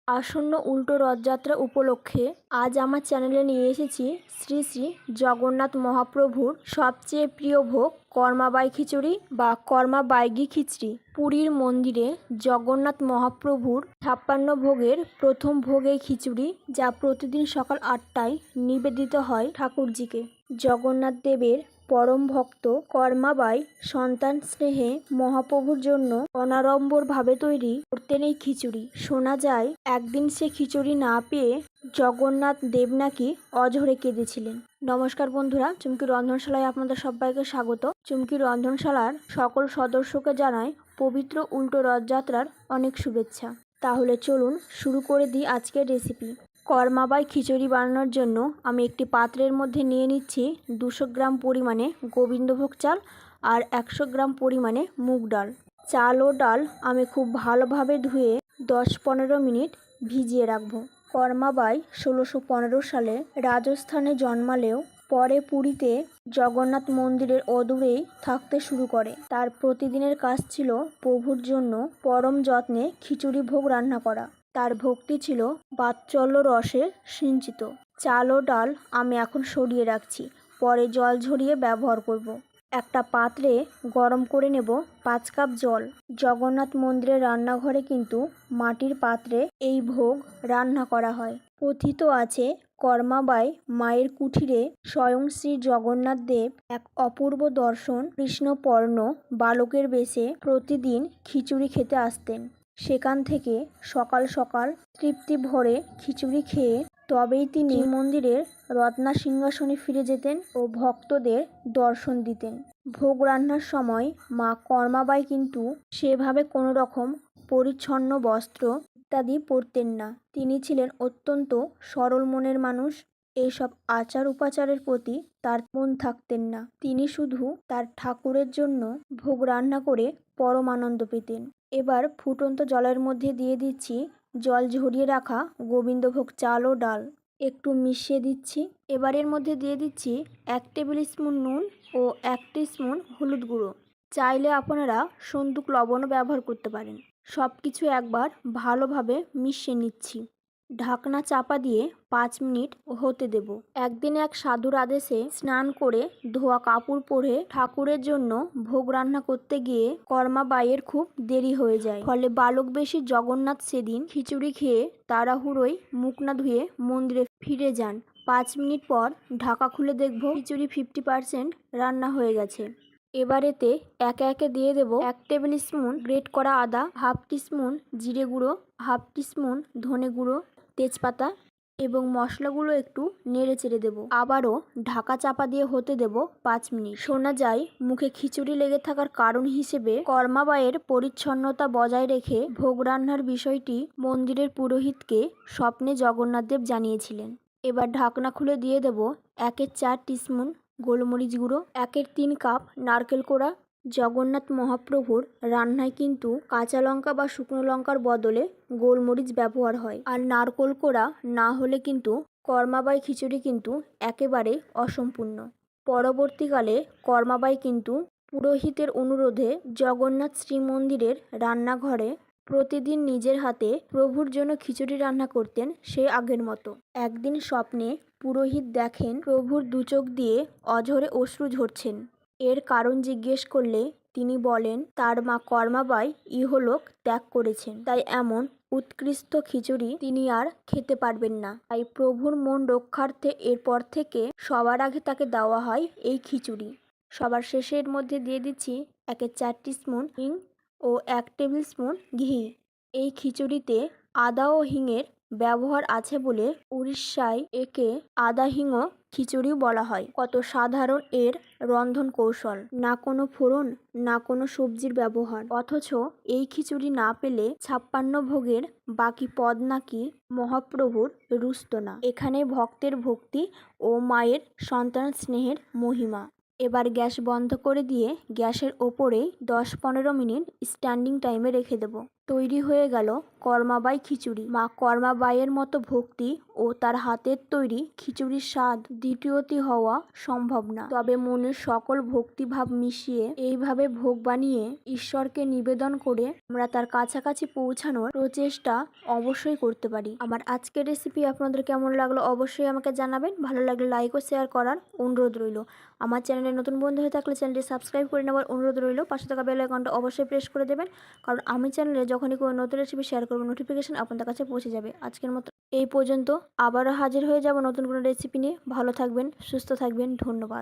আসন্ন উল্টো রথযাত্রা উপলক্ষে আজ আমার চ্যানেলে নিয়ে এসেছি শ্রী শ্রী জগন্নাথ মহাপ্রভুর সবচেয়ে প্রিয় ভোগ কর্মাবাই খিচুড়ি বা কর্মাবাইগি খিচড়ি। পুরীর মন্দিরে জগন্নাথ মহাপ্রভুর 56 ভোগের প্রথম ভোগ এই খিচুড়ি, যা প্রতিদিন সকাল 8টায় নিবেদিত হয় ঠাকুরজিকে। জগন্নাথ দেবের পরম ভক্ত কর্মাবাই সন্তান স্নেহে মহাপ্রভুর জন্য অনাড়ম্বরভাবে তৈরি করতেন এই খিচুড়ি। শোনা যায় একদিন সে খিচুড়ি না পেয়ে জগন্নাথ দেব নাকি অঝরে কেঁদেছিলেন। নমস্কার বন্ধুরা, চুমকি রন্ধনশালায় আপনাদের সবাইকে স্বাগত। চুমকি রন্ধনশালার সকল সদস্যকে জানাই পবিত্র উল্টো রথযাত্রার অনেক শুভেচ্ছা। তাহলে চলুন শুরু করে দিই আজকের রেসিপি। কর্মাবাই খিচুড়ি বানানোর জন্য আমি একটি পাত্রের মধ্যে নিয়ে নিচ্ছি 200 গ্রাম পরিমাণে গোবিন্দভোগ চাল আর 100 গ্রাম পরিমাণে মুগ ডাল। চাল ও ডাল আমি খুব ভালোভাবে ধুয়ে 10-15 মিনিট ভিজিয়ে রাখবো। কর্মাবাই 1615 সালে রাজস্থানে জন্মালেও পরে পুরীতে জগন্নাথ মন্দিরের অদূরেই থাকতে শুরু করে। তার প্রতিদিনের কাজ ছিল প্রভুর জন্য পরম যত্নে খিচুড়ি ভোগ রান্না করা। তার ভক্তি ছিল বাৎসল্য রসে সিঞ্চিত। চাল ও ডাল আমি এখন সরিয়ে রাখছি, পরে জল ঝরিয়ে ব্যবহার করব। একটা পাত্রে গরম করে নেব 5 কাপ জল। জগন্নাথ মন্দিরের রান্নাঘরে কিন্তু মাটির পাত্রে এই ভোগ রান্না করা হয়। কথিত আছে কর্মাবাই মায়ের কুঠিরে স্বয়ং শ্রী জগন্নাথ দেব এক অপূর্ব দর্শন কৃষ্ণপর্ণ বালকের বেশে প্রতিদিন খিচুড়ি খেতে আসতেন। সেখান থেকে সকাল সকাল তৃপ্তি ভরে খিচুড়ি খেয়ে তবেই তিনি মন্দিরের রত্না সিংহাসনে ফিরে যেতেন ও ভক্তদের দর্শন দিতেন। ভোগ রান্নার সময় মা কর্মাবাই কিন্তু সেভাবে কোনো রকম পরিচ্ছন্ন বস্ত্র ইত্যাদি পরতেন না। তিনি ছিলেন অত্যন্ত সরল মনের মানুষ। এইসব আচার উপাচারের প্রতি তার মন থাকতেন না। তিনি শুধু তার ঠাকুরের জন্য ভোগ রান্না করে পরম আনন্দ পেতেন। এবার ফুটন্ত জলের মধ্যে দিয়ে দিচ্ছি জল ঝরিয়ে রাখা গোবিন্দভোগ চাল ও ডাল। একটু মিশিয়ে দিচ্ছি। এবার এর মধ্যে দিয়ে দিচ্ছি 1 টেবিল স্পুন নুন ও 1 টিস্পুন হলুদ গুঁড়ো। চাইলে আপনারা সন্দুক লবণও ব্যবহার করতে পারেন। সব কিছু একবার ভালোভাবে মিশিয়ে নিচ্ছি। ঢাকনা চাপা দিয়ে 5 মিনিট হতে দেব। একদিন এক সাধুর আদেশে স্নান করে ধোয়া কাপড় পরে ঠাকুরের জন্য ভোগ রান্না করতে গিয়ে কর্মাবাইয়ের খুব দেরি হয়ে যায়। ফলে বালক বেশি জগন্নাথ সেদিন খিচুড়ি খেয়ে তাড়াহুড়োয় মুখ না ধুয়ে মন্দিরে ফিরে যান। 5 মিনিট পর ঢাকা খুলে দেখব খিচুড়ি 50% রান্না হয়ে গেছে। এবার এতে একে একে দিয়ে দেব 1 টেবিল স্পুন গ্রেট করা আদা, 1/2 টিস্পুন জিরে গুঁড়ো, 1/2 টিস্পুন ধনে গুঁড়ো, তেজপাতা এবং মশলাগুলো একটু নেড়ে চেড়ে দেবো। আবারও ঢাকা চাপা দিয়ে হতে দেব 5 মিনিট। শোনা যায় মুখে খিচুড়ি লেগে থাকার কারণ হিসেবে কর্মাবাইয়ের পরিচ্ছন্নতা বজায় রেখে ভোগ রান্নার বিষয়টি মন্দিরের পুরোহিতকে স্বপ্নে জগন্নাথদেব জানিয়েছিলেন। এবার ঢাকনা খুলে দিয়ে দেব 1/4 টিস্পুন গোলমরিচ গুঁড়ো, 1/3 কাপ নারকেল কোড়া। জগন্নাথ মহাপ্রভুর রান্নায় কিন্তু কাঁচা লঙ্কা বা শুকনো লঙ্কার বদলে গোলমরিচ ব্যবহার হয়, আর নারকেল কোড়া না হলে কিন্তু কর্মাবাই খিচুড়ি কিন্তু একেবারে অসম্পূর্ণ। পরবর্তীকালে কর্মাবাই কিন্তু পুরোহিতের অনুরোধে জগন্নাথ শ্রীমন্দিরের রান্নাঘরে প্রতিদিন নিজের হাতে প্রভুর জন্য খিচুড়ি রান্না করতেন সে আগের মতো। একদিন স্বপ্নে পুরোহিত দেখেন প্রভুর 2 চোখ দিয়ে অঝরে অশ্রু ঝরছেন। এর কারণ জিজ্ঞেস করলে তিনি বলেন তার মা কর্মাবাই ইহলোক ত্যাগ করেছেন, তাই এমন উৎকৃষ্ট খিচুড়ি তিনি আর খেতে পারবেন না। তাই প্রভুর মন রক্ষার্থে এরপর থেকে সবার আগে তাকে দেওয়া হয় এই খিচুড়ি। সবার শেষে এর মধ্যে দিয়ে দিচ্ছি 1/4 টিস্পুন হিং ও 1 টেবিল স্পুন ঘি। এই খিচুড়িতে আদা ও হিঙের ব্যবহার আছে বলে উড়িষ্যায় একে আদা হিঙ খিচুড়ি বলা হয়। কত সাধারণ এর রন্ধন কৌশল, না কোনো ফোড়ন না কোনো সবজির ব্যবহার, অথচ এই খিচুড়ি না পেলে 56 ভোগের বাকি পদ নাকি মহাপ্রভুর রুচত না। এখানে ভক্তের ভক্তি ও মায়ের সন্তান স্নেহের মহিমা। এবার গ্যাস বন্ধ করে দিয়ে গ্যাসের ওপরে 10-15 মিনিট স্ট্যান্ডিং টাইমে রেখে দেব। তৈরি হয়ে গেল কর্মাবাই খিচুড়ি। মা কর্মাবাইয়ের মতো ভক্তি ও তার হাতের তৈরি খিচুড়ির স্বাদ দ্বিতীয়টি হওয়া সম্ভব না। তবে মনের সকল ভক্তিভাব মিশিয়ে এইভাবে ভোগ বানিয়ে ঈশ্বরকে নিবেদন করে আমরা তার কাছাকাছি পৌঁছানোর প্রচেষ্টা অবশ্যই করতে পারি। আমার আজকের রেসিপি আপনাদের কেমন লাগলো অবশ্যই আমাকে জানাবেন। ভালো লাগলে লাইক ও শেয়ার করার অনুরোধ রইল। আমার চ্যানেলে নতুন বন্ধু হয়ে থাকলে চ্যানেলটি সাবস্ক্রাইব করে নেওয়ার অনুরোধ রইল। পাশে থাকা বেল আইকনটা অবশ্যই প্রেস করে দেবেন, কারণ আমি চ্যানেলে যখনই কোনো নতুন রেসিপি শেয়ার করবো নোটিফিকেশন আপনাদের কাছে পৌঁছে যাবে। আজকের মতো এই পর্যন্ত, আবারও হাজির হয়ে যাব নতুন কোনো রেসিপি নিয়ে। ভালো থাকবেন, সুস্থ থাকবেন, ধন্যবাদ।